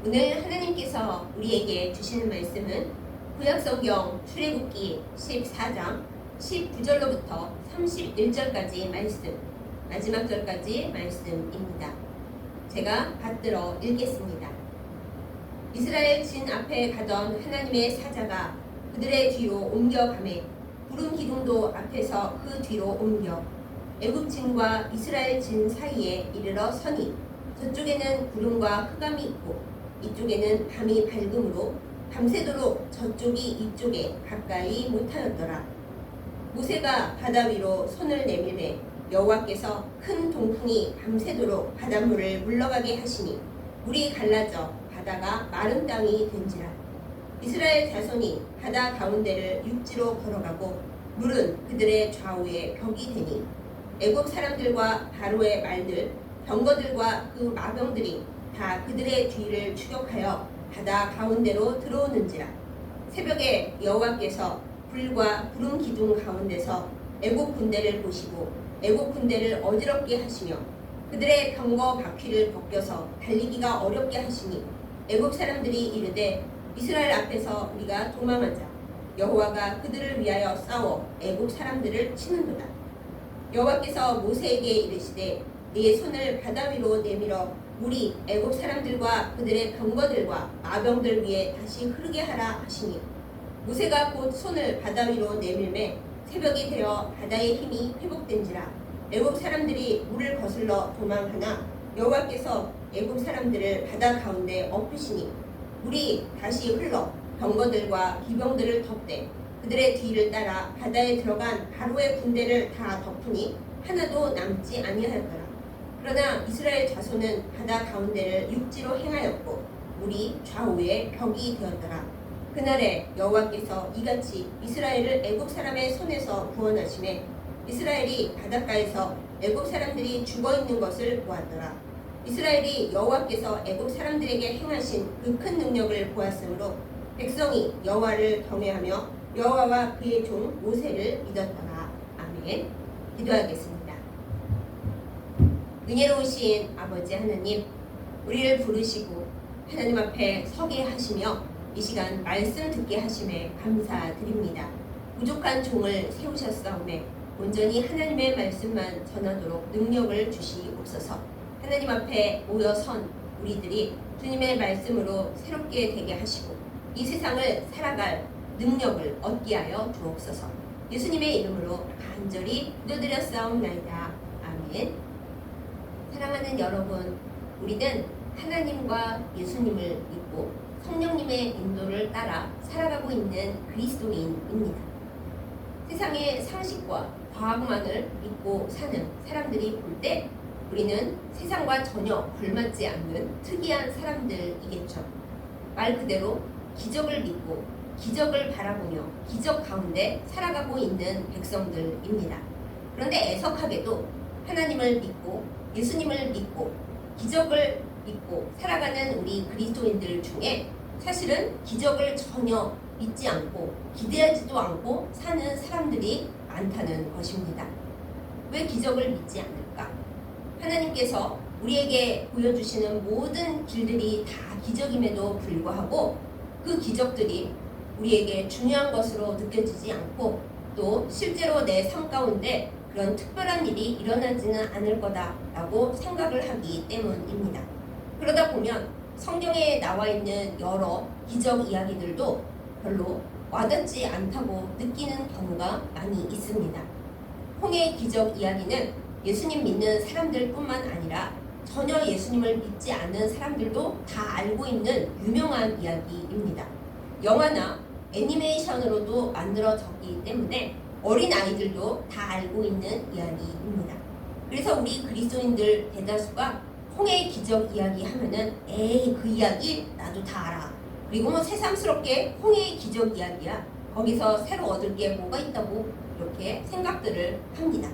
오늘 하나님께서 우리에게 주시는 말씀은 구약성경 출애굽기 14장 19절로부터 31절까지 말씀, 마지막 절까지 말씀입니다. 제가 받들어 읽겠습니다. 이스라엘 진 앞에 가던 하나님의 사자가 그들의 뒤로 옮겨가매 구름 기둥도 앞에서 그 뒤로 옮겨 애굽 진과 이스라엘 진 사이에 이르러 서니 저쪽에는 구름과 흑암이 있고 이쪽에는 밤이 밝음으로 밤새도록 저쪽이 이쪽에 가까이 못하였더라. 모세가 바다 위로 손을 내밀매 여호와께서 큰 동풍이 밤새도록 바닷물을 물러가게 하시니 물이 갈라져 바다가 마른 땅이 된지라. 이스라엘 자손이 바다 가운데를 육지로 걸어가고 물은 그들의 좌우에 벽이 되니 애굽 사람들과 바로의 말들 병거들과 그 마병들이 다 그들의 뒤를 추격하여 바다 가운데로 들어오는지라. 새벽에 여호와께서 불과 구름 기둥 가운데서 애굽 군대를 보시고 애굽 군대를 어지럽게 하시며 그들의 병거 바퀴를 벗겨서 달리기가 어렵게 하시니 애굽 사람들이 이르되 이스라엘 앞에서 우리가 도망하자. 여호와가 그들을 위하여 싸워 애굽 사람들을 치는도다. 여호와께서 모세에게 이르시되 네 손을 바다 위로 내밀어 물이 애굽 사람들과 그들의 병거들과 마병들 위에 다시 흐르게 하라 하시니 모세가 곧 손을 바다 위로 내밀매 새벽이 되어 바다의 힘이 회복된지라. 애굽 사람들이 물을 거슬러 도망하나 여호와께서 애굽 사람들을 바다 가운데 엎으시니 물이 다시 흘러 병거들과 기병들을 덮되 그들의 뒤를 따라 바다에 들어간 바로의 군대를 다 덮으니 하나도 남지 아니하였더라. 그러나 이스라엘 자손은 바다 가운데를 육지로 행하였고 물이 좌우에 벽이 되었더라. 그날에 여호와께서 이같이 이스라엘을 애굽 사람의 손에서 구원하시매 이스라엘이 바닷가에서 애굽 사람들이 죽어있는 것을 보았더라. 이스라엘이 여호와께서 애굽 사람들에게 행하신 그 큰 능력을 보았으므로 백성이 여호와를 경외하며 여호와와 그의 종 모세를 믿었더라. 아멘. 기도하겠습니다. 은혜로우신 아버지 하나님, 우리를 부르시고 하나님 앞에 서게 하시며 이 시간 말씀 듣게 하심에 감사드립니다. 부족한 종을 세우셨사오매 온전히 하나님의 말씀만 전하도록 능력을 주시옵소서. 하나님 앞에 모여 선 우리들이 주님의 말씀으로 새롭게 되게 하시고 이 세상을 살아갈 능력을 얻게 하여 주옵소서. 예수님의 이름으로 간절히 기도드렸사옵나이다. 아멘. 사랑하는 여러분, 우리는 하나님과 예수님을 믿고 성령님의 인도를 따라 살아가고 있는 그리스도인입니다. 세상의 상식과 과학만을 믿고 사는 사람들이 볼 때 우리는 세상과 전혀 걸맞지 않는 특이한 사람들이겠죠. 말 그대로 기적을 믿고 기적을 바라보며 기적 가운데 살아가고 있는 백성들입니다. 그런데 애석하게도 하나님을 믿고 예수님을 믿고 기적을 믿고 살아가는 우리 그리스도인들 중에 사실은 기적을 전혀 믿지 않고 기대하지도 않고 사는 사람들이 많다는 것입니다. 왜 기적을 믿지 않을까? 하나님께서 우리에게 보여주시는 모든 길들이 다 기적임에도 불구하고 그 기적들이 우리에게 중요한 것으로 느껴지지 않고 또 실제로 내 삶 가운데 그런 특별한 일이 일어나지는 않을 거다라고 생각을 하기 때문입니다. 그러다 보면 성경에 나와 있는 여러 기적 이야기들도 별로 와닿지 않다고 느끼는 경우가 많이 있습니다. 홍해의 기적 이야기는 예수님 믿는 사람들뿐만 아니라 전혀 예수님을 믿지 않는 사람들도 다 알고 있는 유명한 이야기입니다. 영화나 애니메이션으로도 만들어졌기 때문에 어린 아이들도 다 알고 있는 이야기입니다. 그래서 우리 그리스도인들 대다수가 홍해의 기적 이야기 하면은 에이 그 이야기 나도 다 알아. 그리고 뭐 새삼스럽게 홍해의 기적 이야기야. 거기서 새로 얻을 게 뭐가 있다고 이렇게 생각들을 합니다.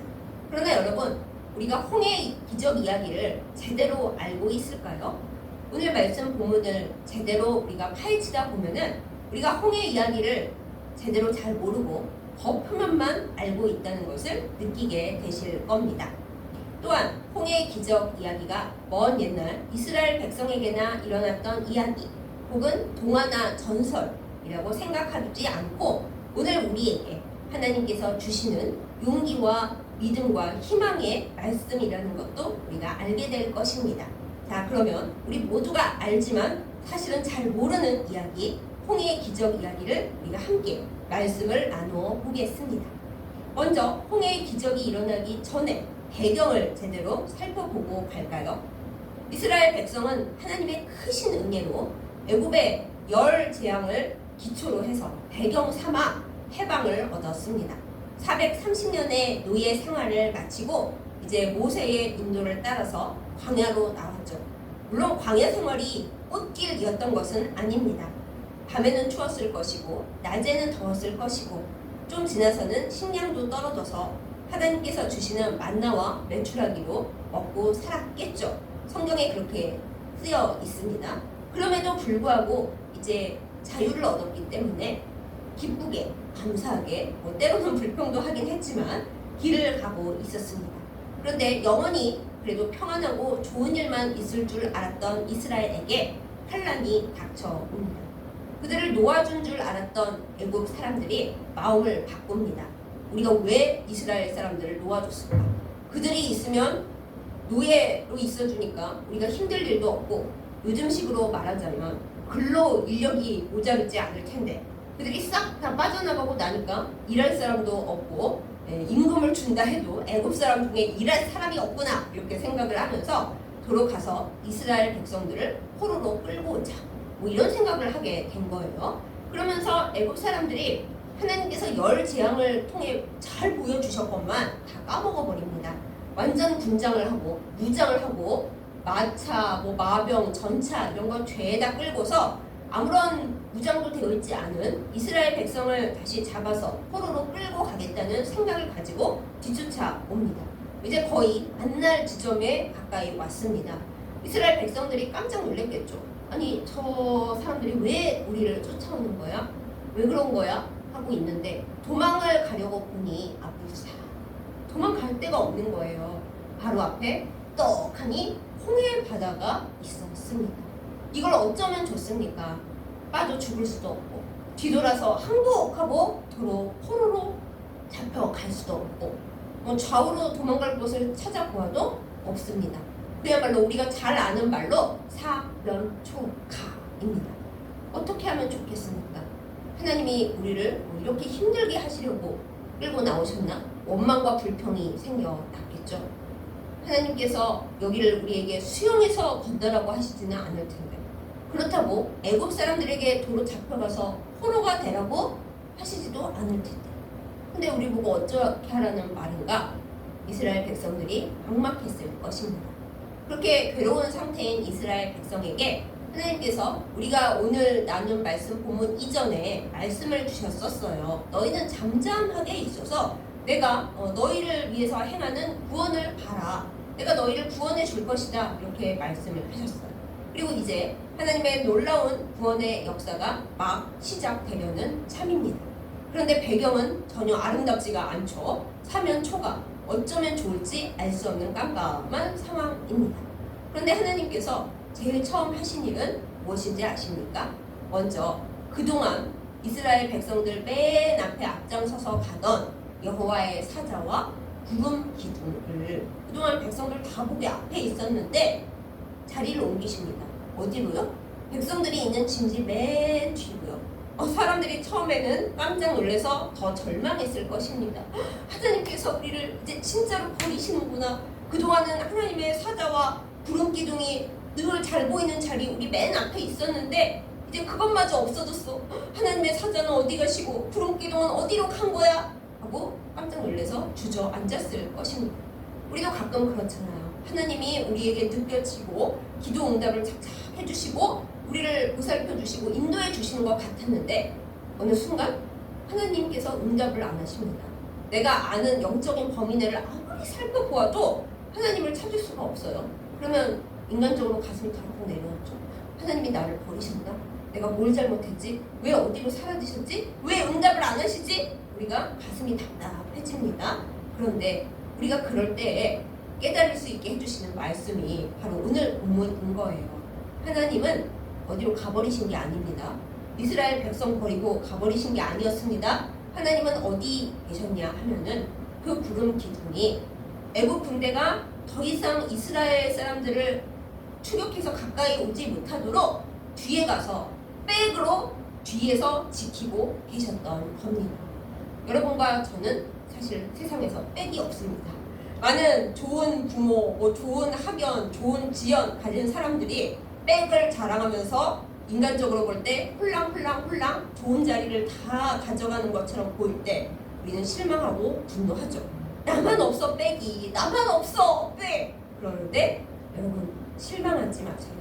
그러나 여러분, 우리가 홍해의 기적 이야기를 제대로 알고 있을까요? 오늘 말씀 본문을 제대로 우리가 파헤치다 보면은 우리가 홍해 이야기를 제대로 잘 모르고 겉표면만 알고 있다는 것을 느끼게 되실 겁니다. 또한 홍해의 기적 이야기가 먼 옛날 이스라엘 백성에게나 일어났던 이야기 혹은 동화나 전설이라고 생각하지 않고 오늘 우리에게 하나님께서 주시는 용기와 믿음과 희망의 말씀이라는 것도 우리가 알게 될 것입니다. 자, 그러면 우리 모두가 알지만 사실은 잘 모르는 이야기, 홍해의 기적 이야기를 우리가 함께 말씀을 나누어 보겠습니다. 먼저 홍해의 기적이 일어나기 전에 배경을 제대로 살펴보고 갈까요? 이스라엘 백성은 하나님의 크신 은혜로 애굽의 열 재앙을 기초로 해서 배경 삼아 해방을 얻었습니다. 430년의 노예 생활을 마치고 이제 모세의 인도를 따라서 광야로 나왔죠. 물론 광야 생활이 꽃길이었던 것은 아닙니다. 밤에는 추웠을 것이고 낮에는 더웠을 것이고 좀 지나서는 식량도 떨어져서 하나님께서 주시는 만나와 메추라기로 먹고 살았겠죠. 성경에 그렇게 쓰여 있습니다. 그럼에도 불구하고 이제 자유를 얻었기 때문에 기쁘게 감사하게 때로는 불평도 하긴 했지만 길을 가고 있었습니다. 그런데 영원히 그래도 평안하고 좋은 일만 있을 줄 알았던 이스라엘에게 환난이 닥쳐옵니다. 그들을 놓아준 줄 알았던 애굽 사람들이 마음을 바꿉니다. 우리가 왜 이스라엘 사람들을 놓아줬을까? 그들이 있으면 노예로 있어주니까 우리가 힘들 일도 없고 요즘식으로 말하자면 근로 인력이 모자르지 않을 텐데 그들이 싹 다 빠져나가고 나니까 일할 사람도 없고 임금을 준다 해도 애굽 사람 중에 일할 사람이 없구나 이렇게 생각을 하면서 도로 가서 이스라엘 백성들을 포로로 끌고 오자 뭐 이런 생각을 하게 된 거예요. 그러면서 애굽 사람들이 하나님께서 열 재앙을 통해 잘 보여주셨건만 다 까먹어 버립니다. 완전 군장을 하고 무장을 하고 마차, 마병, 전차 이런 거 죄다 끌고서 아무런 무장도 되어 있지 않은 이스라엘 백성을 다시 잡아서 포로로 끌고 가겠다는 생각을 가지고 뒤쫓아 옵니다. 이제 거의 만날 지점에 가까이 왔습니다. 이스라엘 백성들이 깜짝 놀랐겠죠. 아니 저 사람들이 왜 우리를 쫓아오는 거야? 왜 그런 거야? 하고 있는데 도망을 가려고 보니 아부사 도망갈 데가 없는 거예요. 바로 앞에 떡하니 홍해 바다가 있었습니다. 이걸 어쩌면 좋습니까? 빠져 죽을 수도 없고 뒤돌아서 항복하고 도로 포로로 잡혀갈 수도 없고 좌우로 도망갈 곳을 찾아보아도 없습니다. 그야말로 우리가 잘 아는 말로 사변초가입니다. 어떻게 하면 좋겠습니까? 하나님이 우리를 이렇게 힘들게 하시려고 끌고 나오셨나? 원망과 불평이 생겨났겠죠. 하나님께서 여기를 우리에게 수용해서 건너라고 하시지는 않을 텐데 그렇다고 애굽 사람들에게 도로 잡혀가서 포로가 되라고 하시지도 않을 텐데 근데 우리 보고 어떻게 하라는 말인가? 이스라엘 백성들이 막막했을 것입니다. 그렇게 괴로운 상태인 이스라엘 백성에게 하나님께서 우리가 오늘 나눈 말씀 본문 이전에 말씀을 주셨었어요. 너희는 잠잠하게 있어서 내가 너희를 위해서 행하는 구원을 봐라. 내가 너희를 구원해 줄 것이다. 이렇게 말씀을 하셨어요. 그리고 이제 하나님의 놀라운 구원의 역사가 막 시작되려는 참입니다. 그런데 배경은 전혀 아름답지가 않죠. 사면초가 어쩌면 좋을지 알 수 없는 깜깜한 상황입니다. 그런데 하나님께서 제일 처음 하신 일은 무엇인지 아십니까? 먼저 그동안 이스라엘 백성들 맨 앞에 앞장서서 가던 여호와의 사자와 구름 기둥을 그동안 백성들 다 보기 앞에 있었는데 자리를 옮기십니다. 어디로요? 백성들이 있는 진지 맨 뒤로요. 사람들이 처음에는 깜짝 놀라서 더 절망했을 것입니다. 하나님께서 우리를 이제 진짜로 버리시는구나. 그동안은 하나님의 사자와 구름 기둥이 늘 잘 보이는 자리 우리 맨 앞에 있었는데 이제 그것마저 없어졌어. 하나님의 사자는 어디 가시고 구름 기둥은 어디로 간 거야? 하고 깜짝 놀라서 주저앉았을 것입니다. 우리도 가끔 그렇잖아요. 하나님이 우리에게 느껴지고 기도 응답을 착착 해주시고 우리를 보살펴 주시고 인도해 주시는 것 같았는데 어느 순간 하나님께서 응답을 안 하십니다. 내가 아는 영적인 범위 내를 아무리 살펴보아도 하나님을 찾을 수가 없어요. 그러면 인간적으로 가슴이 덜컥 내려왔죠. 하나님이 나를 버리셨나? 내가 뭘 잘못했지? 왜 어디로 사라지셨지? 왜 응답을 안 하시지? 우리가 가슴이 답답해집니다. 그런데 우리가 그럴 때에 깨달을 수 있게 해주시는 말씀이 바로 오늘 본문인 거예요. 하나님은 어디로 가버리신 게 아닙니다. 이스라엘 백성 버리고 가버리신 게 아니었습니다. 하나님은 어디 계셨냐 하면은 그 구름 기둥이 애국 군대가 더 이상 이스라엘 사람들을 추격해서 가까이 오지 못하도록 뒤에 가서 백으로 뒤에서 지키고 계셨던 겁니다. 여러분과 저는 사실 세상에서 백이 없습니다. 많은 좋은 부모, 좋은 학연, 좋은 지연 가진 사람들이 백을 자랑하면서 인간적으로 볼 때 홀랑홀랑 좋은 자리를 다 가져가는 것처럼 보일 때 우리는 실망하고 분노하죠. 나만 없어 백이, 나만 없어 백. 그러는데 여러분 실망하지 마세요.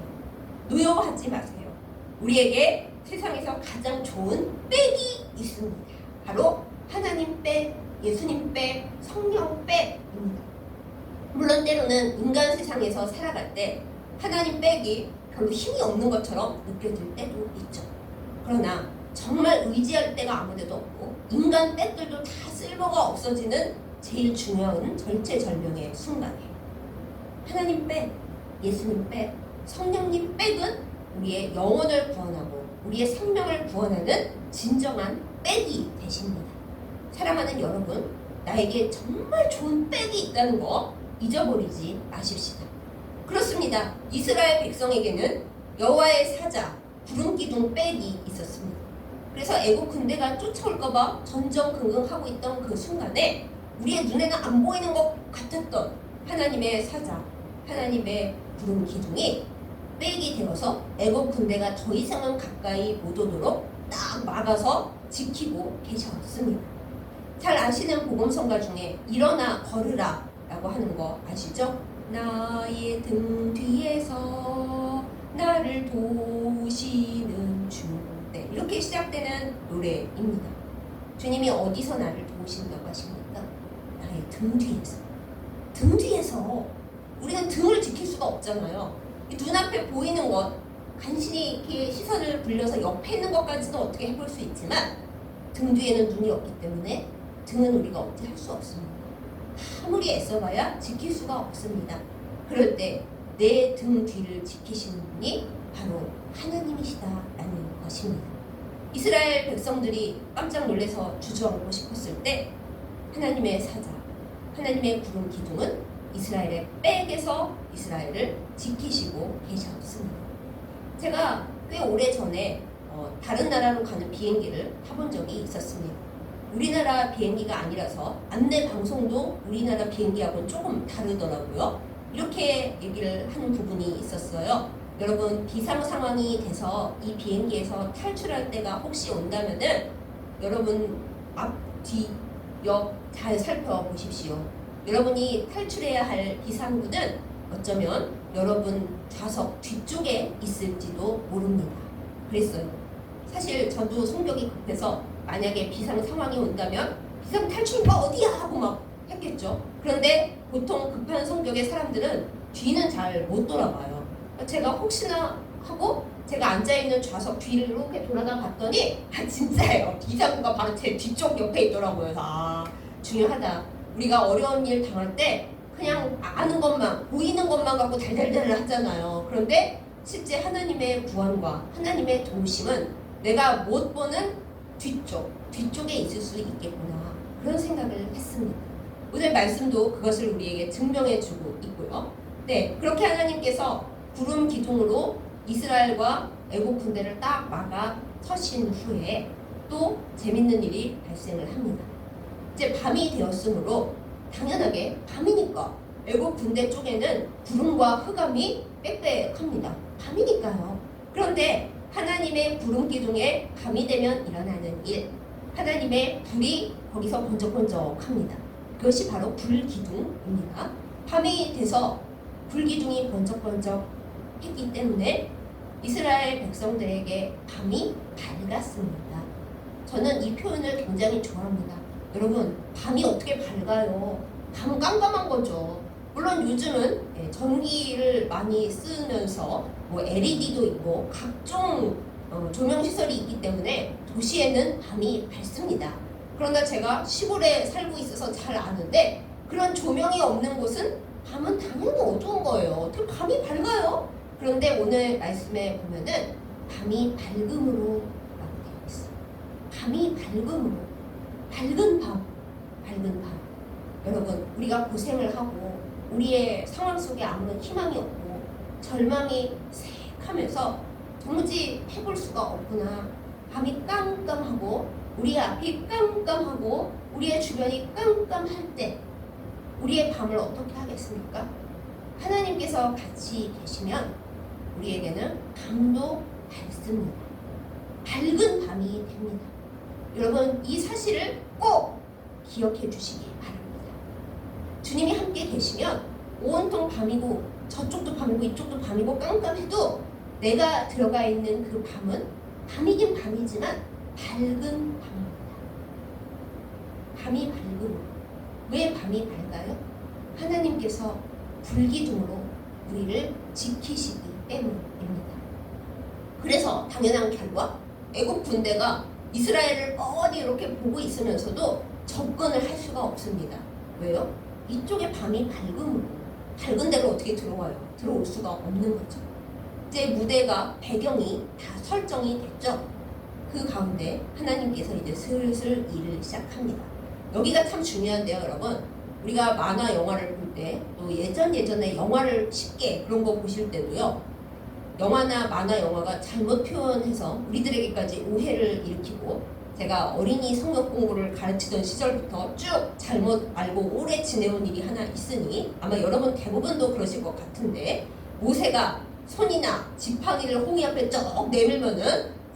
노여워하지 마세요. 우리에게 세상에서 가장 좋은 백이 있습니다. 바로 하나님 백, 예수님 백, 성령 백입니다. 물론 때로는 인간 세상에서 살아갈 때 하나님 백이 별로 힘이 없는 것처럼 느껴질 때도 있죠. 그러나 정말 의지할 때가 아무데도 없고 인간 백들도 다 쓸모가 없어지는 제일 중요한 절체절명의 순간이에요. 하나님 백, 예수님 백, 성령님 백은 우리의 영혼을 구원하고 우리의 생명을 구원하는 진정한 백이 되십니다. 사랑하는 여러분, 나에게 정말 좋은 백이 있다는 거 잊어버리지 마십시다. 그렇습니다. 이스라엘 백성에게는 여호와의 사자, 구름기둥 백이 있었습니다. 그래서 애국 군대가 쫓아올까봐 전전긍긍하고 있던 그 순간에 우리의 눈에는 안 보이는 것 같았던 하나님의 사자, 하나님의 구름기둥이 백이 되어서 애국 군대가 더 이상은 가까이 못 오도록 딱 막아서 지키고 계셨습니다. 잘 아시는 복음성가 중에 일어나 걸으라 라고 하는 거 아시죠? 나의 등 뒤에서 나를 도우시는 주. 네, 이렇게 시작되는 노래입니다. 주님이 어디서 나를 도우신다고 하십니까? 나의 등 뒤에서. 등 뒤에서. 우리는 등을 지킬 수가 없잖아요. 눈앞에 보이는 것, 간신히 이렇게 시선을 굴려서 옆에 있는 것까지는 어떻게 해볼 수 있지만 등 뒤에는 눈이 없기 때문에 등은 우리가 어떻게 할 수 없습니다. 아무리 애써봐야 지킬 수가 없습니다. 그럴 때 내 등 뒤를 지키시는 분이 바로 하나님이시다라는 것입니다. 이스라엘 백성들이 깜짝 놀라서 주저앉고 싶었을 때 하나님의 사자, 하나님의 구름 기둥은 이스라엘의 백에서 이스라엘을 지키시고 계셨습니다. 제가 꽤 오래 전에 다른 나라로 가는 비행기를 타본 적이 있었습니다. 우리나라 비행기가 아니라서 안내 방송도 우리나라 비행기하고는 조금 다르더라고요. 이렇게 얘기를 하는 부분이 있었어요. 여러분, 비상 상황이 돼서 이 비행기에서 탈출할 때가 혹시 온다면은 여러분 앞, 뒤, 옆 잘 살펴보십시오. 여러분이 탈출해야 할 비상구는 어쩌면 여러분 좌석 뒤쪽에 있을지도 모릅니다. 그랬어요. 사실 저도 성격이 급해서 만약에 비상 상황이 온다면 비상 탈출구가 어디야 하고 막 했겠죠. 그런데 보통 급한 성격의 사람들은 뒤는 잘 못 돌아봐요. 제가 혹시나 하고 제가 앉아있는 좌석 뒤를 이렇게 돌아가 봤더니 진짜예요. 비상구가 바로 제 뒤쪽 옆에 있더라고요. 중요하다. 우리가 어려운 일 당할 때 그냥 아는 것만, 보이는 것만 갖고 달달달 하잖아요. 그런데 실제 하나님의 구원과 하나님의 도우심은 내가 못 보는 뒤쪽에 있을 수 있겠구나. 그런 생각을 했습니다. 오늘 말씀도 그것을 우리에게 증명해주고 있고요. 네, 그렇게 하나님께서 구름 기둥으로 이스라엘과 애국 군대를 딱 막아 서신 후에 또 재밌는 일이 발생을 합니다. 이제 밤이 되었으므로 당연하게 밤이니까 애국 군대 쪽에는 구름과 흑암이 빽빽합니다. 밤이니까요. 그런데 하나님의 구름 기둥에 밤이 되면 일어나는 일, 하나님의 불이 거기서 번쩍번쩍합니다. 그것이 바로 불기둥입니다. 밤이 돼서 불기둥이 번쩍번쩍 했기 때문에 이스라엘 백성들에게 밤이 밝았습니다. 저는 이 표현을 굉장히 좋아합니다. 여러분, 밤이 어떻게 밝아요? 밤은 깜깜한 거죠. 물론 요즘은 전기를 많이 쓰면서 LED도 있고 각종 조명시설이 있기 때문에 도시에는 밤이 밝습니다. 그러나 제가 시골에 살고 있어서 잘 아는데 그런 조명이 없는 곳은 밤은 당연히 어두운 거예요. 어떻게 밤이 밝아요? 그런데 오늘 말씀에 보면은 밤이 밝음으로 라고 되어 있어요. 밤이 밝음으로. 밝은 밤. 밝은 밤. 여러분, 우리가 고생을 하고 우리의 상황 속에 아무런 희망이 없고 절망이 새하면서 도무지 해볼 수가 없구나. 밤이 깜깜하고 우리 앞이 깜깜하고 우리의 주변이 깜깜할 때 우리의 밤을 어떻게 하겠습니까? 하나님께서 같이 계시면 우리에게는 밤도 밝습니다. 밝은 밤이 됩니다. 여러분, 이 사실을 꼭 기억해 주시기 바랍니다. 주님이 함께 계시면 온통 밤이고 저쪽도 밤이고 이쪽도 밤이고 깜깜해도 내가 들어가 있는 그 밤은 밤이긴 밤이지만 밝은 밤입니다. 밤이 밝은. 왜 밤이 밝아요? 하나님께서 불기둥으로 우리를 지키시기 때문입니다. 그래서 당연한 결과 애국 군대가 이스라엘을 뻔히 이렇게 보고 있으면서도 접근을 할 수가 없습니다. 왜요? 이쪽에 밤이 밝음으로 밝은 데로 어떻게 들어와요? 들어올 수가 없는 거죠. 이제 무대가 배경이 다 설정이 됐죠. 그 가운데 하나님께서 이제 슬슬 일을 시작합니다. 여기가 참 중요한데요, 여러분. 우리가 만화 영화를 볼 때 또 예전에 영화를 쉽게 그런 거 보실 때도요. 영화나 만화 영화가 잘못 표현해서 우리들에게까지 오해를 일으키고 제가 어린이 성경 공부를 가르치던 시절부터 쭉 잘못 알고 오래 지내온 일이 하나 있으니 아마 여러분 대부분도 그러실 것 같은데 모세가 손이나 지팡이를 홍해 앞에 쩍 내밀면은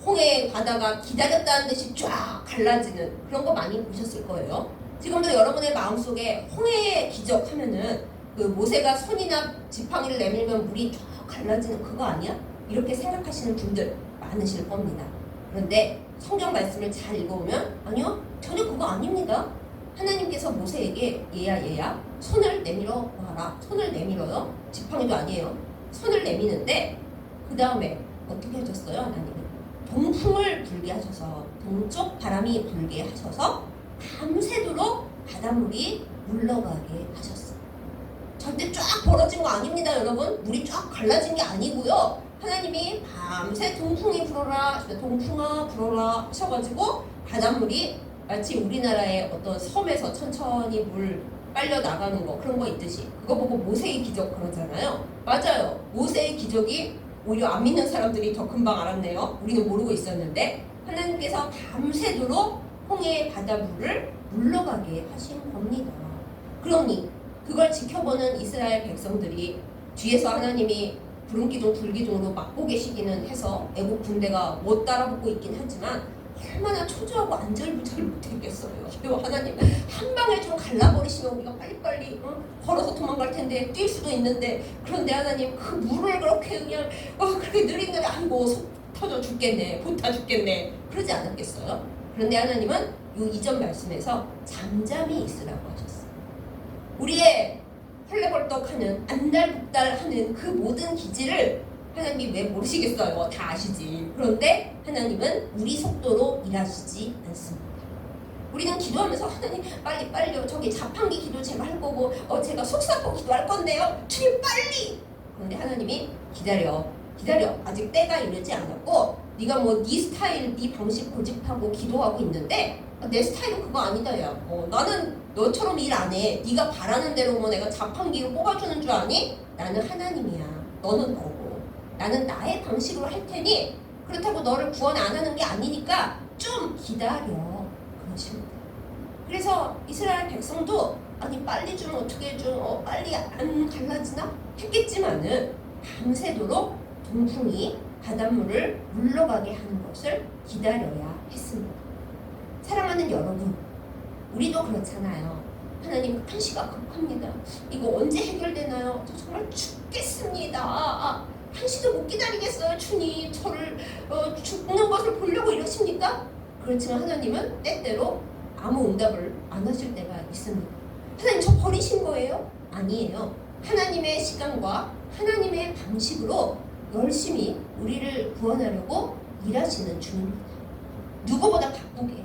홍해 바다가 기다렸다는 듯이 쫙 갈라지는 그런 거 많이 보셨을 거예요. 지금도 여러분의 마음속에 홍해의 기적 하면은 그 모세가 손이나 지팡이를 내밀면 물이 쫙 갈라지는 그거 아니야? 이렇게 생각하시는 분들 많으실 겁니다. 그런데 성경 말씀을 잘 읽어보면 아니요, 전혀 그거 아닙니다. 하나님께서 모세에게 얘야 손을 내밀어 봐라. 손을 내밀어요. 지팡이도 아니에요. 손을 내미는데 그 다음에 어떻게 하셨어요? 하나님은 동풍을 불게 하셔서 동쪽 바람이 불게 하셔서 밤새도록 바닷물이 물러가게 하셨어요. 절대 쫙 벌어진 거 아닙니다, 여러분. 물이 쫙 갈라진 게 아니고요. 하나님이 밤새 동풍이 불어라, 동풍아 불어라 하셔가지고 바닷물이 마치 우리나라의 어떤 섬에서 천천히 물 빨려 나가는 거 그런 거 있듯이 그거 보고 모세의 기적 그러잖아요. 맞아요. 모세의 기적이 오히려 안 믿는 사람들이 더 금방 알았네요. 우리는 모르고 있었는데 하나님께서 밤새도록 홍해의 바닷물을 물러가게 하신 겁니다. 그러니 그걸 지켜보는 이스라엘 백성들이 뒤에서 하나님이 구름기둥 불기둥으로 막고 계시기는 해서 애국 군대가 못 따라붙고 있긴 하지만 얼마나 초조하고 안절부절 못했겠어요. 하나님 한 방에 좀 갈라버리시면 우리가 빨리빨리 걸어서 도망갈 텐데 뛸 수도 있는데 그런데 하나님 그 물을 그렇게 그냥 그렇게 느리느리 아이고 속 터져 죽겠네 봇타 죽겠네 그러지 않았겠어요? 그런데 하나님은 이 이전 말씀에서 잠잠히 있으라고 하셨어요. 우리의 헐레벌떡하는 안달복달하는 그 모든 기질을 하나님이 왜 모르시겠어요? 다 아시지. 그런데 하나님은 우리 속도로 일하시지 않습니다. 우리는 기도하면서 하나님 빨리요. 저기 자판기 기도 제가 할 거고 제가 속삭고 기도할 건데요. 주님 빨리. 그런데 하나님이 기다려. 아직 때가 이르지 않았고 네가 뭐 네 스타일, 네 방식 고집하고 기도하고 있는데 내 스타일은 그거 아니다 야. 나는 너처럼 일 안 해. 네가 바라는 대로 뭐 내가 자판기로 뽑아주는 줄 아니? 나는 하나님이야. 너는 너고. 나는 나의 방식으로 할 테니 그렇다고 너를 구원 안 하는 게 아니니까 좀 기다려. 그러십니다. 그래서 이스라엘 백성도 아니 빨리 좀 어떻게 좀 빨리 안 갈라지나? 했겠지만은 밤새도록 동풍이 바닷물을 물러가게 하는 것을 기다려야 했습니다. 사랑하는 여러분, 우리도 그렇잖아요. 하나님 한시가 급합니다. 이거 언제 해결되나요? 저 정말 죽겠습니다. 한시도 못 기다리겠어요. 주님 저를 죽는 것을 보려고 이러십니까? 그렇지만 하나님은 때때로 아무 응답을 안 하실 때가 있습니다. 하나님 저 버리신 거예요? 아니에요. 하나님의 시간과 하나님의 방식으로 열심히 우리를 구원하려고 일하시는 주입니다. 누구보다 바쁘게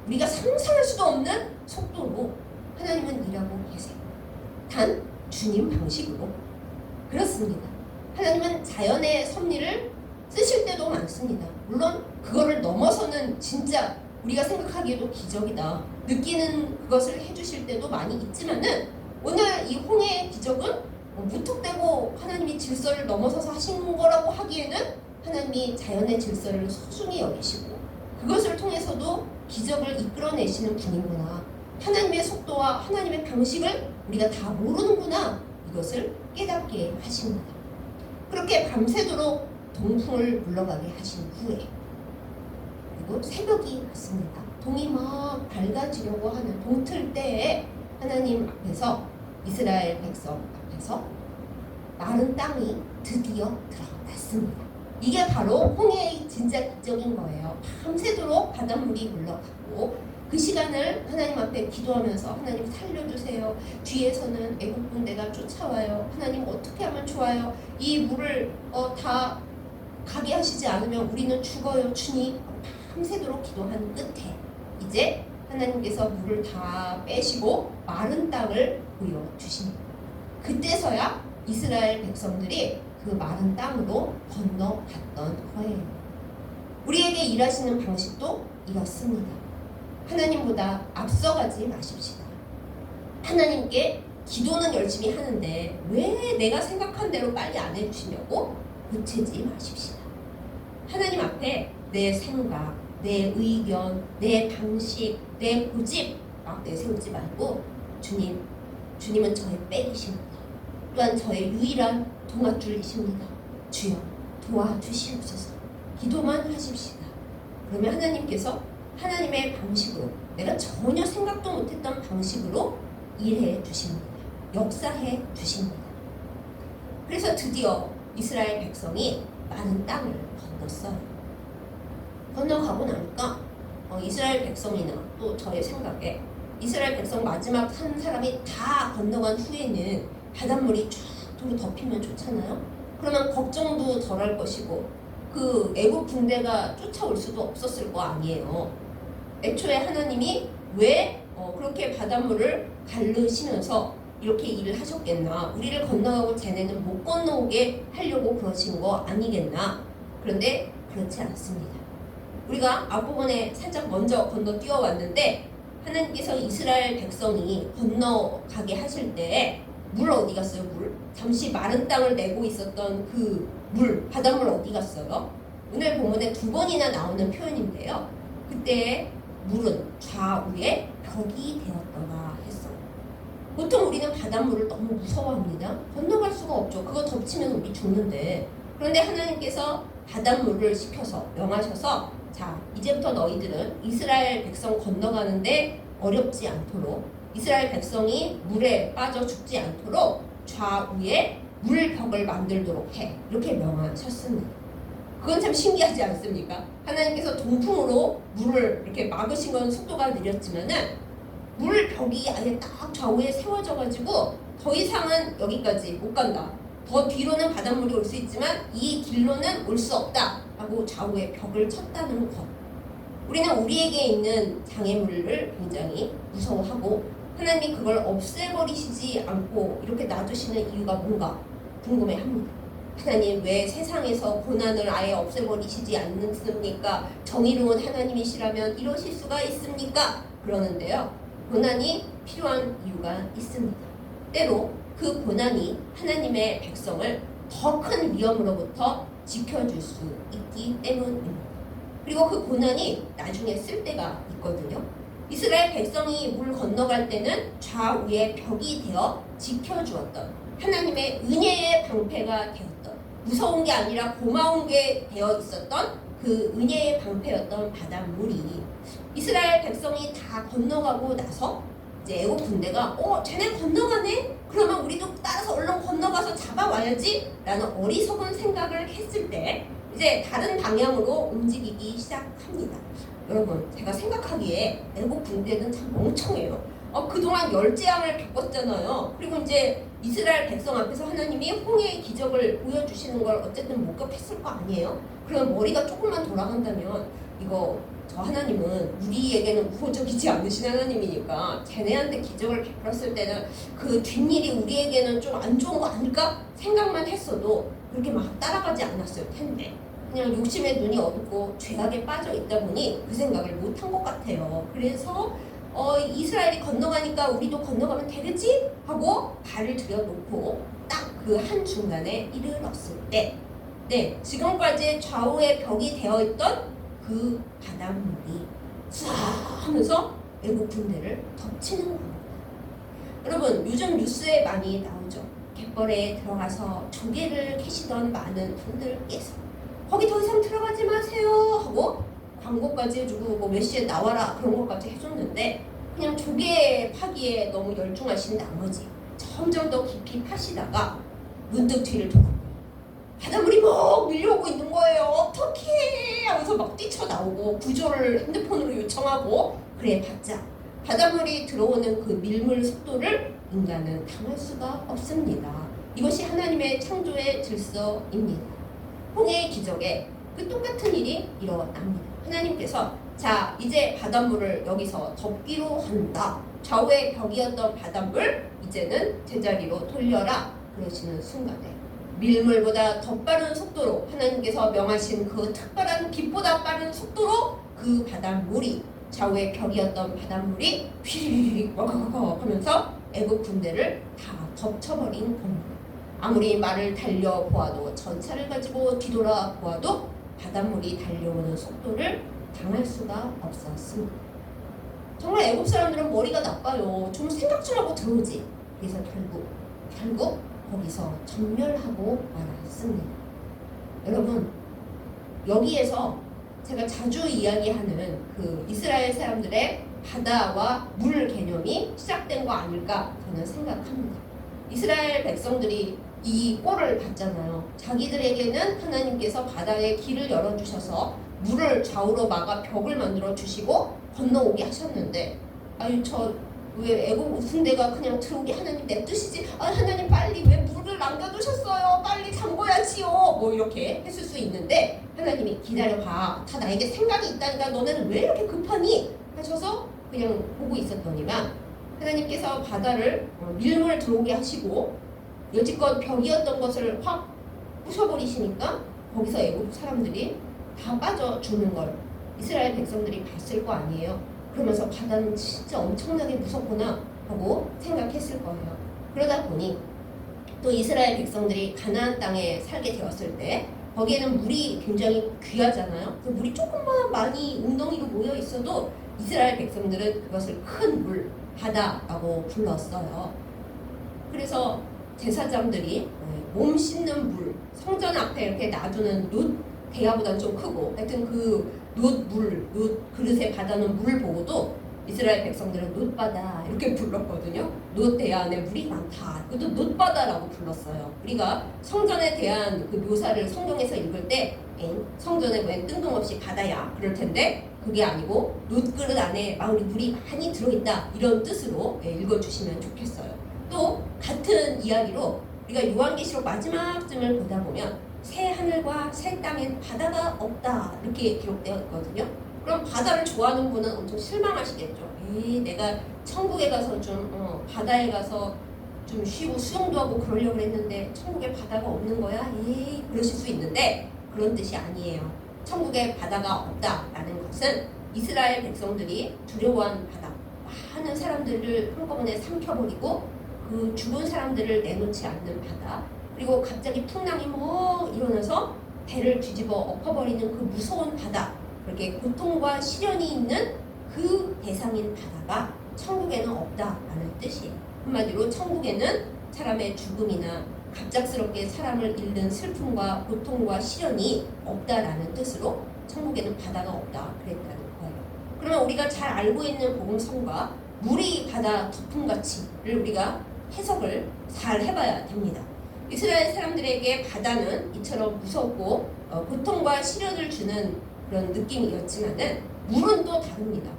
우리가 상상할 수도 없는 속도로 하나님은 일하고 계세요. 단 주님 방식으로. 그렇습니다. 하나님은 자연의 섭리를 쓰실 때도 많습니다. 물론 그거를 넘어서는 진짜 우리가 생각하기에도 기적이다 느끼는 그것을 해주실 때도 많이 있지만은 오늘 이 홍해의 기적은 무턱대고 하나님이 질서를 넘어서서 하신 거라고 하기에는 하나님이 자연의 질서를 소중히 여기시고 그것을 통해서도 기적을 이끌어내시는 분이구나. 하나님의 속도와 하나님의 방식을 우리가 다 모르는구나. 이것을 깨닫게 하십니다. 그렇게 밤새도록 동풍을 물러가게 하신 후에 그리고 새벽이 왔습니다. 동이 막 밝아지려고 하는 동틀 때에 하나님 앞에서 이스라엘 백성 앞에서 마른 땅이 드디어 드러났습니다. 이게 바로 홍해의 진짜 기적인 거예요. 밤새도록 바닷물이 물러가고 그 시간을 하나님 앞에 기도하면서 하나님 살려주세요. 뒤에서는 애국 군대가 쫓아와요. 하나님 어떻게 하면 좋아요? 이 물을 다 가게 하시지 않으면 우리는 죽어요. 주님. 밤새도록 기도한 끝에 이제 하나님께서 물을 다 빼시고 마른 땅을 보여주십니다. 그때서야 이스라엘 백성들이 그 마른 땅으로 건너갔던 거예요. 우리에게 일하시는 방식도 이렇습니다. 하나님보다 앞서가지 마십시다. 하나님께 기도는 열심히 하는데 왜 내가 생각한 대로 빨리 안 해주시냐고 보채지 마십시다. 하나님 앞에 내 생각, 내 의견, 내 방식, 내 고집 막 내세우지 말고 주님은 저의 백이십니다. 또한 저의 유일한 동아줄이십니다. 주여 도와주시옵소서. 기도만 하십시다. 그러면 하나님께서 하나님의 방식으로 내가 전혀 생각도 못했던 방식으로 일해 주십니다. 역사해 주십니다. 그래서 드디어 이스라엘 백성이 많은 땅을 건넜어요. 건너가고 나니까 이스라엘 백성이나 또 저의 생각에 이스라엘 백성 마지막 한 사람이 다 건너간 후에는 바닷물이 쫙 도로 덮이면 좋잖아요. 그러면 걱정도 덜할 것이고 그 애국 군대가 쫓아올 수도 없었을 거 아니에요. 애초에 하나님이 왜 그렇게 바닷물을 가르시면서 이렇게 일을 하셨겠나. 우리를 건너가고 쟤네는 못 건너오게 하려고 그러신 거 아니겠나. 그런데 그렇지 않습니다. 우리가 앞부분에 살짝 먼저 건너 뛰어왔는데 하나님께서 이스라엘 백성이 건너가게 하실 때 물 어디 갔어요? 물? 잠시 마른 땅을 내고 있었던 그 물, 바닷물 어디 갔어요? 오늘 본문에 2번이나 나오는 표현인데요. 그때 물은 좌우에 벽이 되었더라 했어요. 보통 우리는 바닷물을 너무 무서워합니다. 건너갈 수가 없죠. 그거 덮치면 우리 죽는데. 그런데 하나님께서 바닷물을 시켜서 명하셔서 자, 이제부터 너희들은 이스라엘 백성 건너가는데 어렵지 않도록 이스라엘 백성이 물에 빠져 죽지 않도록 좌우에 물벽을 만들도록 해. 이렇게 명하셨습니다. 그건 참 신기하지 않습니까? 하나님께서 동풍으로 물을 이렇게 막으신 건 속도가 느렸지만은 물벽이 아예 딱 좌우에 세워져가지고 더 이상은 여기까지 못 간다. 더 뒤로는 바닷물이 올 수 있지만 이 길로는 올 수 없다. 하고 좌우에 벽을 쳤다는 것. 우리는 우리에게 있는 장애물을 굉장히 무서워하고 하나님이 그걸 없애버리시지 않고 이렇게 놔두시는 이유가 뭔가 궁금해합니다. 하나님 왜 세상에서 고난을 아예 없애버리시지 않습니까? 정의로운 하나님이시라면 이러실 수가 있습니까? 그러는데요. 고난이 필요한 이유가 있습니다. 때로 그 고난이 하나님의 백성을 더 큰 위험으로부터 지켜줄 수 있기 때문입니다. 그리고 그 고난이 나중에 쓸 때가 있거든요. 이스라엘 백성이 물 건너갈 때는 좌우에 벽이 되어 지켜주었던 하나님의 은혜의 방패가 되었던 무서운 게 아니라 고마운 게 되어 있었던 그 은혜의 방패였던 바닷물이 이스라엘 백성이 다 건너가고 나서 이제 애국 군대가 쟤네 건너가네? 그러면 우리도 따라서 얼른 건너가서 잡아와야지 라는 어리석은 생각을 했을 때 이제 다른 방향으로 움직이기 시작합니다. 여러분 제가 생각하기에 애국 군대는 참 멍청해요. 그동안 열재앙을 겪었잖아요. 그리고 이제 이스라엘 백성 앞에서 하나님이 홍해의 기적을 보여주시는 걸 어쨌든 목격했을 거 아니에요. 그러면 머리가 조금만 돌아간다면 이거 저 하나님은 우리에게는 우호적이지 않으신 하나님이니까 쟤네한테 기적을 베풀었을 때는 그 뒷일이 우리에게는 좀 안 좋은 거 아닐까 생각만 했어도 그렇게 막 따라가지 않았을 텐데 그냥 욕심에 눈이 어둡고 죄악에 빠져 있다 보니 그 생각을 못한 것 같아요. 그래서 이스라엘이 건너가니까 우리도 건너가면 되겠지? 하고 발을 들여놓고 딱 그 한중간에 이르렀을 때 지금까지 좌우에 벽이 되어있던 그 바닷물이 쏴 하면서 애국 군대를 덮치는 겁니다. 여러분 요즘 뉴스에 많이 나오죠. 갯벌에 들어가서 조개를 캐시던 많은 분들께서 거기 더 이상 들어가지 마세요 하고 광고까지 해주고 뭐 몇 시에 나와라 그런 것까지 해줬는데 그냥 조개 파기에 너무 열중하신 나머지 점점 더 깊이 파시다가 문득 뒤를 돌고 바닷물이 막 밀려오고 있는 거예요. 어떡해 하면서 막 뛰쳐나오고 구조를 핸드폰으로 요청하고 그래 봤자 바닷물이 들어오는 그 밀물 속도를 인간은 당할 수가 없습니다. 이것이 하나님의 창조의 질서입니다. 홍해의 기적에 그 똑같은 일이 일어납니다. 하나님께서 자 이제 바닷물을 여기서 덮기로 한다. 좌우의 벽이었던 바닷물 이제는 제자리로 돌려라. 그러시는 순간에 밀물보다 더 빠른 속도로 하나님께서 명하신 그 특별한 빛보다 빠른 속도로 그 바닷물이 좌우의 벽이었던 바닷물이 휘리릭 와가가가 하면서 애국 군대를 다 덮쳐버린 겁니다. 아무리 말을 달려보아도 전차를 가지고 뒤돌아 보아도 바닷물이 달려오는 속도를 당할 수가 없었습니다. 정말 애국 사람들은 머리가 나빠요. 좀 생각 좀 하고 들어오지. 그래서 결국 거기서 전멸하고 말았습니다. 여러분 여기에서 제가 자주 이야기하는 그 이스라엘 사람들의 바다와 물 개념이 시작된 거 아닐까 저는 생각합니다. 이스라엘 백성들이 이 꼴을 봤잖아요. 자기들에게는 하나님께서 바다에 길을 열어주셔서 물을 좌우로 막아 벽을 만들어 주시고 건너오게 하셨는데 아유 저 왜 애국 군대가 그냥 들어오게 하나님 냅두시지? 아 하나님 빨리 왜 물을 남겨두셨어요? 빨리 잠궈야지요. 뭐 이렇게 했을 수 있는데 하나님이 기다려봐. 다 나에게 생각이 있다니까 너네는 왜 이렇게 급하니? 하셔서 그냥 보고 있었더니만 하나님께서 바다를 밀물 들어오게 하시고 여지껏 벽이었던 것을 확 부셔버리시니까 거기서 애국 사람들이 다 빠져 죽는 걸 이스라엘 백성들이 봤을 거 아니에요. 그러면서 바다는 진짜 엄청나게 무섭구나 하고 생각했을 거예요. 그러다 보니 또 이스라엘 백성들이 가나안 땅에 살게 되었을 때 거기에는 물이 굉장히 귀하잖아요. 그 물이 조금만 많이 웅덩이로 모여 있어도 이스라엘 백성들은 그것을 큰 물, 바다라고 불렀어요. 그래서 제사장들이 몸 씻는 물, 성전 앞에 이렇게 놔두는 놋 대야보다는 좀 크고 하여튼 그 놋 그릇에 받아놓은 물을 보고도 이스라엘 백성들은 놋바다 이렇게 불렀거든요. 놋 대야 안에 물이 많다. 그것도 놋바다라고 불렀어요. 우리가 성전에 대한 그 묘사를 성경에서 읽을 때 성전에 왜 뜬금없이 바다야 그럴 텐데 그게 아니고 놋그릇 안에 물이 많이 들어있다 이런 뜻으로 읽어주시면 좋겠어요. 또 같은 이야기로 우리가 요한계시록 마지막쯤을 보다 보면 새 하늘과 새 땅엔 바다가 없다 이렇게 기록되어 있거든요. 그럼 바다를 좋아하는 분은 엄청 실망하시겠죠. 내가 천국에 가서 좀 바다에 가서 좀 쉬고 수영도 하고 그러려고 했는데 천국에 바다가 없는 거야? 그러실 수 있는데 그런 뜻이 아니에요. 천국에 바다가 없다라는 것은 이스라엘 백성들이 두려워한 바다, 많은 사람들을 한꺼번에 삼켜버리고 그 죽은 사람들을 내놓지 않는 바다, 그리고 갑자기 풍랑이 일어나서 배를 뒤집어 엎어버리는 그 무서운 바다, 그렇게 고통과 시련이 있는 그 대상인 바다가 천국에는 없다라는 뜻이에요. 한마디로 천국에는 사람의 죽음이나 갑작스럽게 사람을 잃는 슬픔과 고통과 시련이 없다라는 뜻으로 천국에는 바다가 없다 그랬다는 거예요. 그러면 우리가 잘 알고 있는 복음성과 물이 바다 덮음가치를 우리가 해석을 잘 해봐야 됩니다. 이스라엘 사람들에게 바다는 이처럼 무섭고 고통과 시련을 주는 그런 느낌이었지만은 물은 또 다릅니다.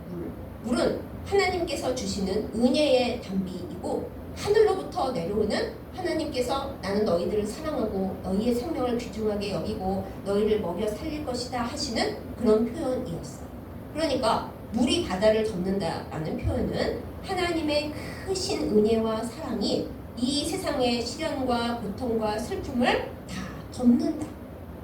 물은 하나님께서 주시는 은혜의 담비이고 하늘로부터 내려오는 하나님께서 나는 너희들을 사랑하고 너희의 생명을 귀중하게 여기고 너희를 먹여 살릴 것이다 하시는 그런 표현이었어요. 그러니까 물이 바다를 덮는다라는 표현은 하나님의 크신 은혜와 사랑이 이 세상의 시련과 고통과 슬픔을 다 덮는다.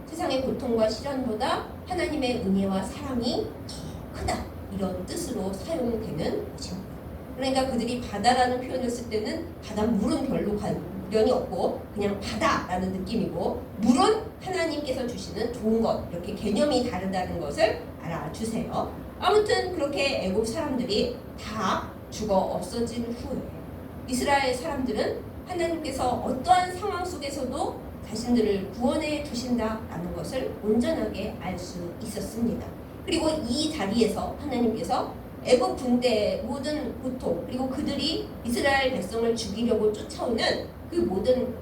세상의 고통과 시련보다 하나님의 은혜와 사랑이 더 크다. 이런 뜻으로 사용되는 것입니다. 그러니까 그들이 바다라는 표현을 쓸 때는 바다 물은 별로 관련이 없고 그냥 바다라는 느낌이고 물은 하나님께서 주시는 좋은 것 이렇게 개념이 다르다는 것을 알아주세요. 아무튼 그렇게 애국 사람들이 다 죽어 없어진 후에 이스라엘 사람들은 하나님께서 어떠한 상황 속에서도 자신들을 구원해 주신다라는 것을 온전하게 알 수 있었습니다. 그리고 이 자리에서 하나님께서 애국 군대의 모든 고통 그리고 그들이 이스라엘 백성을 죽이려고 쫓아오는 그 모든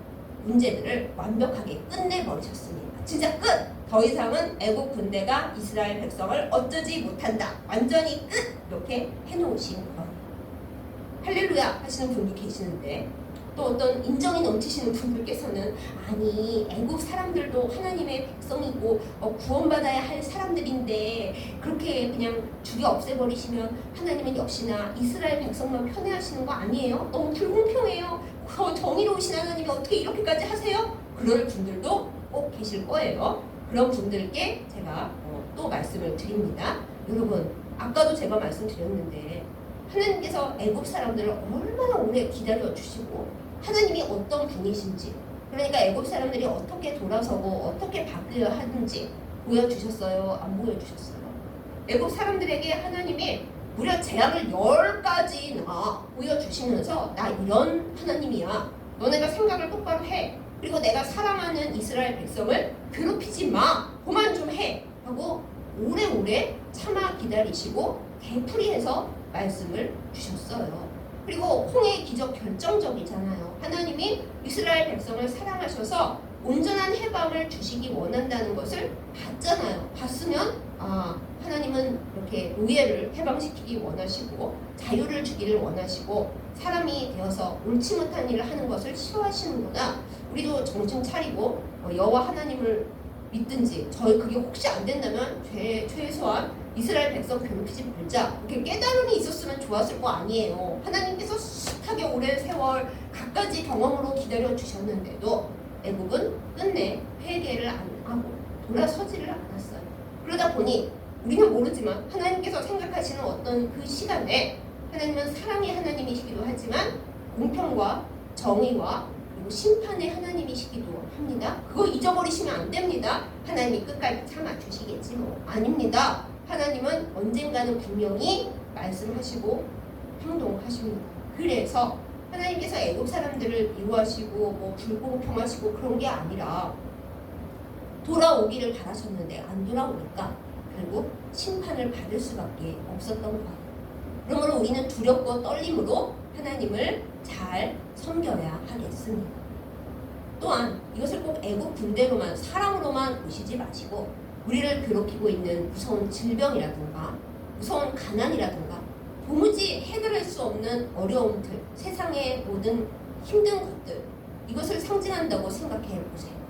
문제들을 완벽하게 끝내버리셨습니다. 진짜 끝! 더 이상은 애국 군대가 이스라엘 백성을 어쩌지 못한다. 완전히 끝! 이렇게 해놓으신 거예요. 할렐루야 하시는 분도 계시는데 또 어떤 인정이 넘치시는 분들께서는 아니 애국 사람들도 하나님의 백성이고 구원받아야 할 사람들인데 그렇게 그냥 죽여 없애버리시면 하나님은 역시나 이스라엘 백성만 편애하시는 거 아니에요? 너무 불공평해요. 정의로우신 하나님이 어떻게 이렇게까지 하세요? 그럴 분들도 꼭 계실 거예요. 그런 분들께 제가 또 말씀을 드립니다. 여러분 아까도 제가 말씀드렸는데 하나님께서 애국 사람들을 얼마나 오래 기다려 주시고 하나님이 어떤 분이신지 그러니까 애국 사람들이 어떻게 돌아서고 어떻게 바뀌어야 하는지 보여주셨어요? 안 보여주셨어요? 애국 사람들에게 하나님이 무려 재앙을 10가지나 보여주시면서 나 이런 하나님이야. 너네가 생각을 똑바로 해. 그리고 내가 사랑하는 이스라엘 백성을 괴롭히지 마. 그만 좀 해. 하고 오래오래 참아 기다리시고 되풀이해서 말씀을 주셨어요. 그리고 홍해의 기적 결정적이잖아요. 하나님이 이스라엘 백성을 사랑하셔서 온전한 해방을 주시기 원한다는 것을 봤잖아요. 봤으면 하나님은 이렇게 노예를 해방시키기 원하시고 자유를 주기를 원하시고 사람이 되어서 옳지 못한 일을 하는 것을 싫어하시는구나. 우리도 정신 차리고 여호와 하나님을 믿든지 저희 그게 혹시 안 된다면 최소한 이스라엘 백성 괴롭히지 말자 이렇게 깨달음이 있었으면 좋았을 거 아니에요. 하나님께서 숱하게 오랜 세월 갖가지 경험으로 기다려 주셨는데도 애국은 끝내 회개를 안 하고 돌아서지를 않았어요. 그러다 보니 우리는 모르지만 하나님께서 생각하시는 어떤 그 시간에 하나님은 사랑의 하나님이시기도 하지만 공평과 정의와 그리고 심판의 하나님이시기도 합니다. 그거 잊어버리시면 안 됩니다. 하나님이 끝까지 참아주시겠지 뭐 아닙니다. 하나님은 언젠가는 분명히 말씀하시고 행동하십니다. 그래서 하나님께서 애국 사람들을 미워하시고 뭐 불공평하시고 그런 게 아니라 돌아오기를 바라셨는데 안 돌아오니까 결국 심판을 받을 수밖에 없었던 거예요. 그러므로 우리는 두렵고 떨림으로 하나님을 잘 섬겨야 하겠습니다. 또한 이것을 꼭 애국 군대로만 사랑으로만 보시지 마시고 우리를 괴롭히고 있는 무서운 질병이라든가 무서운 가난이라든가 도무지 해결할 수 없는 어려움들, 세상의 모든 힘든 것들 이것을 상징한다고 생각해 보세요.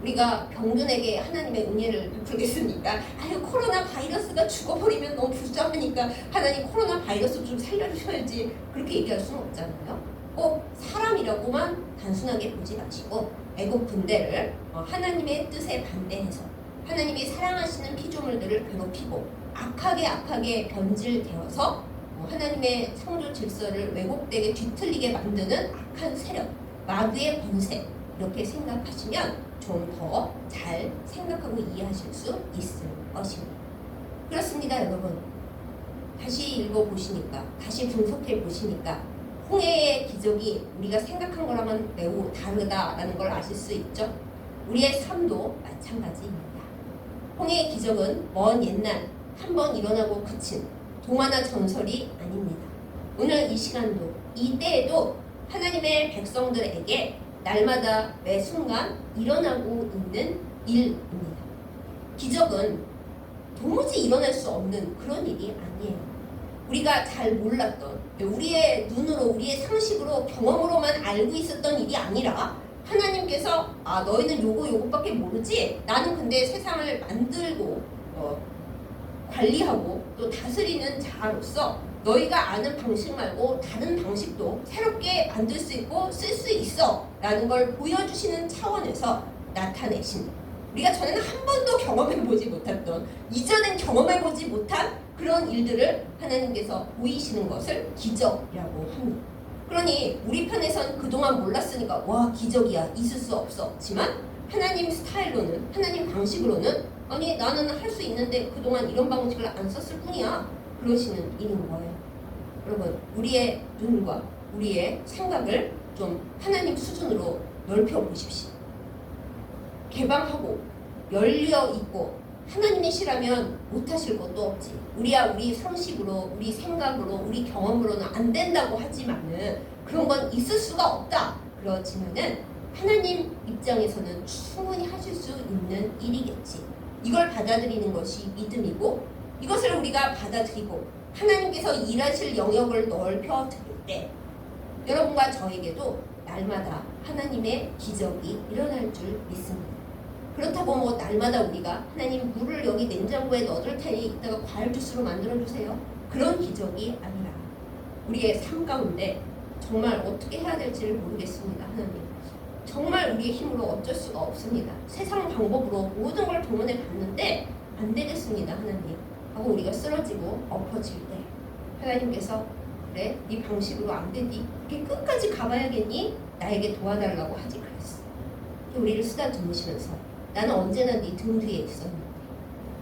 우리가 병든에게 하나님의 은혜를 베풀겠습니까? 아유 코로나 바이러스가 죽어버리면 너무 불쌍하니까 하나님 코로나 바이러스 좀 살려주셔야지 그렇게 얘기할 수는 없잖아요. 꼭 사람이라고만 단순하게 보지 마시고 애국 군대를 하나님의 뜻에 반대해서 하나님이 사랑하시는 피조물들을 괴롭히고 악하게 변질되어서 하나님의 창조 질서를 왜곡되게 뒤틀리게 만드는 악한 세력, 마귀의 권세 이렇게 생각하시면 좀 더 잘 생각하고 이해하실 수 있을 것입니다. 그렇습니다, 여러분. 다시 읽어보시니까, 다시 분석해 보시니까 홍해의 기적이 우리가 생각한 거랑은 매우 다르다라는 걸 아실 수 있죠. 우리의 삶도 마찬가지입니다. 홍해의 기적은 먼 옛날 한 번 일어나고 그친 동화나 전설이 아닙니다. 오늘 이 시간도 이 때에도 하나님의 백성들에게 날마다 매 순간 일어나고 있는 일입니다. 기적은 도무지 일어날 수 없는 그런 일이 아니에요. 우리가 잘 몰랐던, 우리의 눈으로, 우리의 상식으로, 경험으로만 알고 있었던 일이 아니라 하나님께서 너희는 요것밖에 모르지? 나는 근데 세상을 만들고 관리하고 또 다스리는 자로서 너희가 아는 방식 말고 다른 방식도 새롭게 만들 수 있고 쓸 수 있어 라는 걸 보여주시는 차원에서 나타내신, 우리가 전에는 한 번도 경험해보지 못했던, 이전엔 경험해보지 못한 그런 일들을 하나님께서 보이시는 것을 기적이라고 합니다. 그러니 우리 편에선 그동안 몰랐으니까 와 기적이야, 있을 수 없었지만 하나님 스타일로는, 하나님 방식으로는 아니 나는 할 수 있는데 그동안 이런 방식을 안 썼을 뿐이야, 그러시는 일인 거예요. 여러분, 우리의 눈과 우리의 생각을 좀 하나님 수준으로 넓혀보십시오. 개방하고 열려있고 하나님이시라면 못하실 것도 없지. 우리야 우리 상식으로, 우리 생각으로, 우리 경험으로는 안 된다고 하지만은 그런 건 있을 수가 없다. 그렇지만은 하나님 입장에서는 충분히 하실 수 있는 일이겠지. 이걸 받아들이는 것이 믿음이고, 이것을 우리가 받아들이고 하나님께서 일하실 영역을 넓혀 드릴 때 여러분과 저에게도 날마다 하나님의 기적이 일어날 줄 믿습니다. 그렇다고 뭐 날마다 우리가 하나님 물을 여기 냉장고에 넣어둘 테니 이따가 과일 주스로 만들어주세요, 그런 기적이 아니라 우리의 삶 가운데 정말 어떻게 해야 될지를 모르겠습니다. 하나님, 정말 우리의 힘으로 어쩔 수가 없습니다. 세상 방법으로 모든 걸 동원해 봤는데 안 되겠습니다. 하나님 하고 우리가 쓰러지고 엎어질 때 하나님께서 그래 네 방식으로 안 되니 이렇게 끝까지 가봐야겠니? 나에게 도와달라고 하지 그랬어. 우리를 쓰다듬으시면서 나는 언제나 네 등 뒤에 있었는데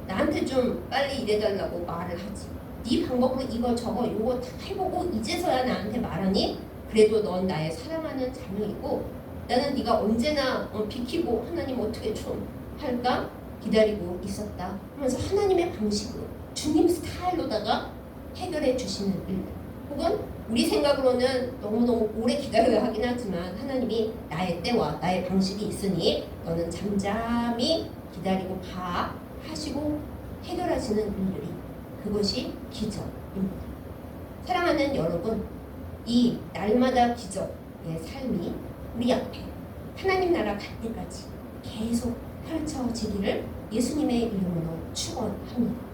나한테 좀 빨리 일해달라고 말을 하지. 네 방법으로 이거 저거 요거 다 해보고 이제서야 나한테 말하니? 그래도 넌 나의 사랑하는 자녀이고 나는 네가 언제나 비키고 하나님 어떻게 좀 할까? 기다리고 있었다 하면서 하나님의 방식으로 주님 스타일로다가 해결해 주시는 일들, 혹은 우리 생각으로는 너무너무 오래 기다려야 하긴 하지만 하나님이 나의 때와 나의 방식이 있으니 너는 잠잠히 기다리고 봐 하시고 해결하시는 일들이, 그것이 기적입니다. 사랑하는 여러분, 이 날마다 기적의 삶이 우리 앞에 하나님 나라 갈 때까지 계속 펼쳐지기를 예수님의 이름으로 축원합니다.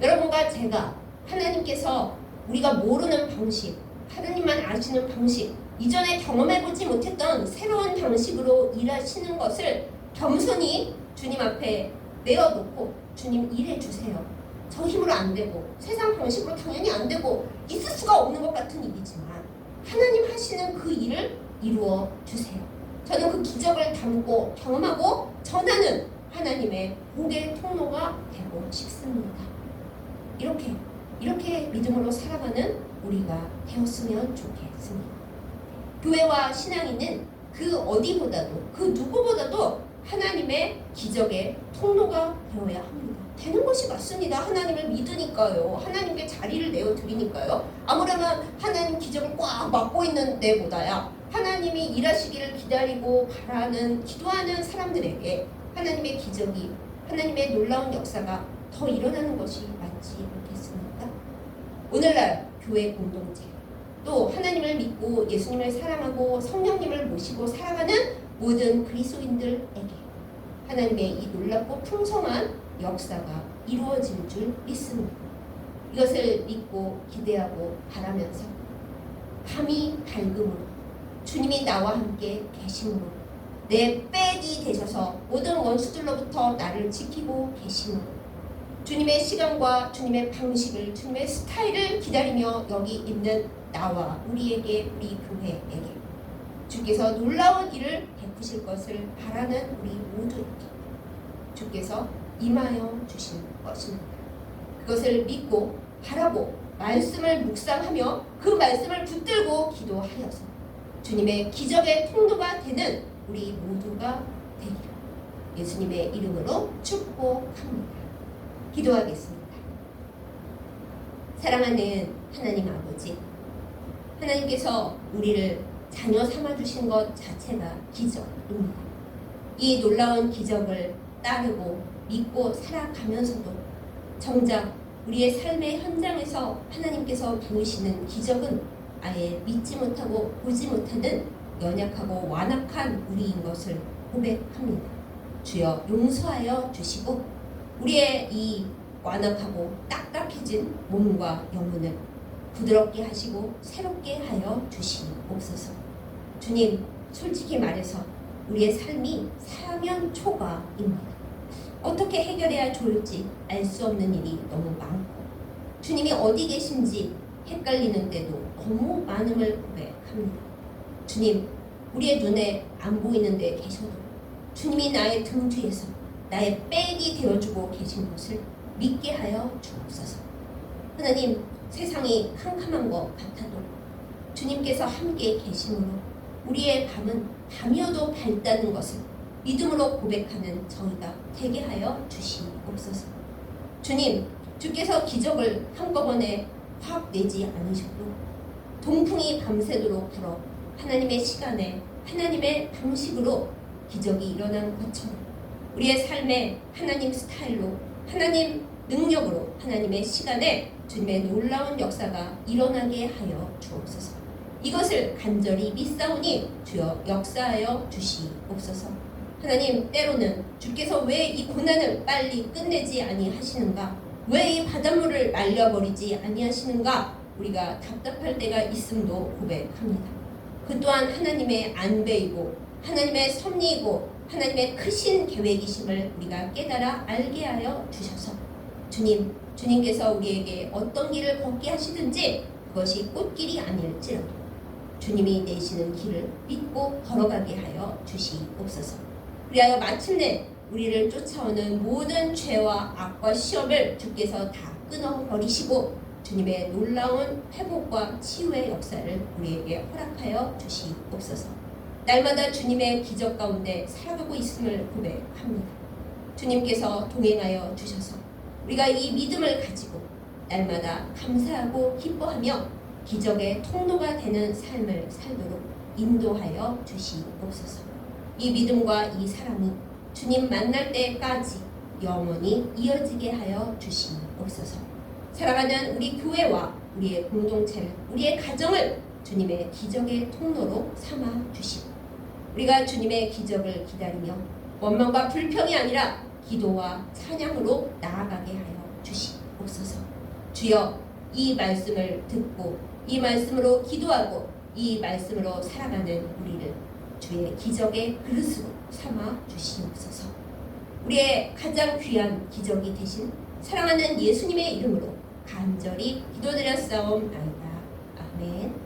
여러분과 제가 하나님께서 우리가 모르는 방식, 하나님만 아시는 방식, 이전에 경험해보지 못했던 새로운 방식으로 일하시는 것을 겸손히 주님 앞에 내어놓고 주님 일해주세요. 저 힘으로 안 되고 세상 방식으로 당연히 안 되고 있을 수가 없는 것 같은 일이지만 하나님 하시는 그 일을 이루어 주세요. 저는 그 기적을 담고 경험하고 전하는 하나님의 복의 통로가 되고 싶습니다. 이렇게 믿음으로 살아가는 우리가 되었으면 좋겠습니다. 교회와 신앙인은 그 어디보다도, 그 누구보다도 하나님의 기적의 통로가 되어야 합니다. 되는 것이 맞습니다. 하나님을 믿으니까요. 하나님께 자리를 내어드리니까요. 아무래도 하나님 기적을 꽉 막고 있는 데보다야 하나님이 일하시기를 기다리고 바라는, 기도하는 사람들에게 하나님의 기적이, 하나님의 놀라운 역사가 더 일어나는 것이 맞지 않겠습니까? 오늘날 교회 공동체, 또 하나님을 믿고 예수님을 사랑하고 성령님을 모시고 살아가는 모든 그리스도인들에게 하나님의 이 놀랍고 풍성한 역사가 이루어질 줄 믿습니다. 이것을 믿고 기대하고 바라면서 밤이 밝음으로 주님이 나와 함께 계심으로 내 백이 되셔서 모든 원수들로부터 나를 지키고 계심으로 주님의 시간과 주님의 방식을, 주님의 스타일을 기다리며 여기 있는 나와 우리에게, 우리 교회에게 주께서 놀라운 일을 베푸실 것을 바라는 우리 모두에게 주께서 임하여 주신 것입니다. 그것을 믿고 바라고 말씀을 묵상하며 그 말씀을 붙들고 기도하여서 주님의 기적의 통로가 되는 우리 모두가 되기를 예수님의 이름으로 축복합니다. 기도하겠습니다. 사랑하는 하나님 아버지, 하나님께서 우리를 자녀 삼아주신 것 자체가 기적입니다. 이 놀라운 기적을 따르고 믿고 살아가면서도 정작 우리의 삶의 현장에서 하나님께서 부으시는 기적은 아예 믿지 못하고 보지 못하는 연약하고 완악한 우리인 것을 고백합니다. 주여 용서하여 주시고 우리의 이 완악하고 딱딱해진 몸과 영혼을 부드럽게 하시고 새롭게 하여 주시옵소서. 주님, 솔직히 말해서 우리의 삶이 사면 초과입니다. 어떻게 해결해야 좋을지 알 수 없는 일이 너무 많고 주님이 어디 계신지 헷갈리는 때도 너무 많음을 고백합니다. 주님, 우리의 눈에 안 보이는 데 계셔도 주님이 나의 등 뒤에서 나의 백이 되어주고 계신 것을 믿게 하여 주옵소서. 하나님, 세상이 캄캄한 것 같아도 주님께서 함께 계심으로 우리의 밤은 밤이어도 밝다는 것을 믿음으로 고백하는 저희가 되게 하여 주시옵소서. 주님, 주께서 기적을 한꺼번에 확 내지 않으셔도 동풍이 밤새도록 불어 하나님의 시간에 하나님의 방식으로 기적이 일어난 것처럼 우리의 삶에 하나님 스타일로 하나님 능력으로 하나님의 시간에 주님의 놀라운 역사가 일어나게 하여 주옵소서. 이것을 간절히 믿사오니 주여 역사하여 주시옵소서. 하나님, 때로는 주께서 왜 이 고난을 빨리 끝내지 아니하시는가, 왜 이 바닷물을 말려버리지 아니하시는가 우리가 답답할 때가 있음도 고백합니다. 그 또한 하나님의 안배이고 하나님의 섭리이고 하나님의 크신 계획이심을 우리가 깨달아 알게 하여 주셔서 주님께서 우리에게 어떤 길을 걷게 하시든지 그것이 꽃길이 아닐지라도 주님이 내시는 길을 믿고 걸어가게 하여 주시옵소서. 그리하여 마침내 우리를 쫓아오는 모든 죄와 악과 시험을 주께서 다 끊어버리시고 주님의 놀라운 회복과 치유의 역사를 우리에게 허락하여 주시옵소서. 날마다 주님의 기적 가운데 살아가고 있음을 고백합니다. 주님께서 동행하여 주셔서 우리가 이 믿음을 가지고 날마다 감사하고 기뻐하며 기적의 통로가 되는 삶을 살도록 인도하여 주시옵소서. 이 믿음과 이 사랑이 주님 만날 때까지 영원히 이어지게 하여 주시옵소서. 사랑하는 우리 교회와 우리의 공동체를, 우리의 가정을 주님의 기적의 통로로 삼아 주시고 우리가 주님의 기적을 기다리며 원망과 불평이 아니라 기도와 찬양으로 나아가게 하여 주시옵소서. 주여, 이 말씀을 듣고 이 말씀으로 기도하고 이 말씀으로 살아가는 우리를 주의 기적의 그릇으로 삼아 주시옵소서. 우리의 가장 귀한 기적이 되신 사랑하는 예수님의 이름으로 간절히 기도드렸사옵나이다. 아멘.